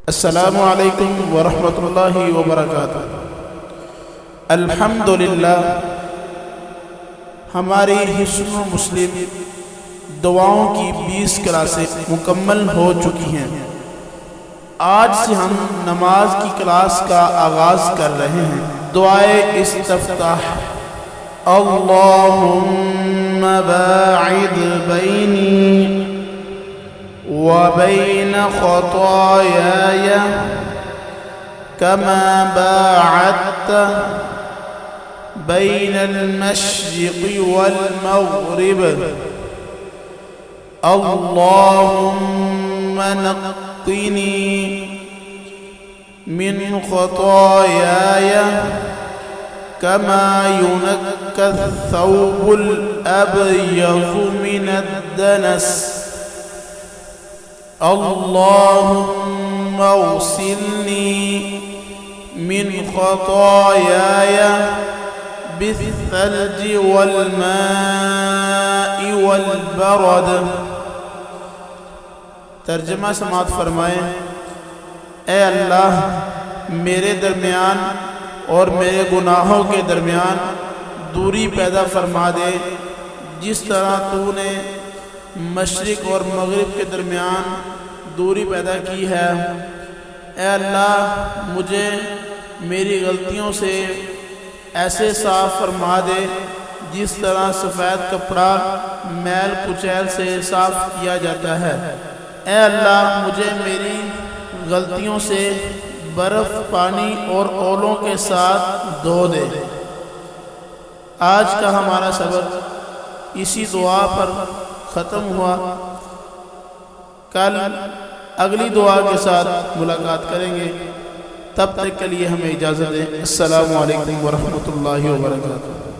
अस्सलामु अलैकुम वरहमतुल्लाहि वबरकातुहू। अल्हम्दुलिल्लाह, हमारी हिस्नुल मुस्लिम दुआओं की 20 क्लासें मुकम्मल हो चुकी हैं। आज से हम नमाज की क्लास का आगाज़ कर रहे हैं। दुआए इस्तिफ्ताह। अल्लाहुम्मा बाइद बैनी व बैन खतायाय कमा बाअदत बैनल मशरिक़ि वल मग़रिब। अल्लाहुम्मा नक़्क़िनी मिन खतायाय कमा युनक्कस-सौबुल अबयज़ु मिनद-दनस। अल्लाहुम्मा ग़सिलनी मिन खतायाय बिस्सल्जि वल माइ वल बरद। तर्जुमा समाअत फरमाएं। ए अल्लाह, मेरे दरमियान और मेरे गुनाहों के दरमियान दूरी पैदा फरमा दे, जिस तरह तूने मशरिक़ और मग़रिब के दरमियान दूरी पैदा की है। ए अल्लाह, मुझे मेरी गलतियों से ऐसे साफ़ फरमा दे जिस तरह सफ़ेद कपड़ा मैल कुचैल से साफ़ किया जाता है। ए अल्लाह, मुझे मेरी गलतियों से बर्फ़, पानी और ओलों के साथ धो दे। आज का हमारा सबक इसी दुआ पर ख़त्म हुआ। कल अगली दुआ के साथ मुलाकात करेंगे। तब तक के लिए हमें इजाज़त दें। अस्सलामु अलैकुम वरहमतुल्लाहि वबरकातुहू।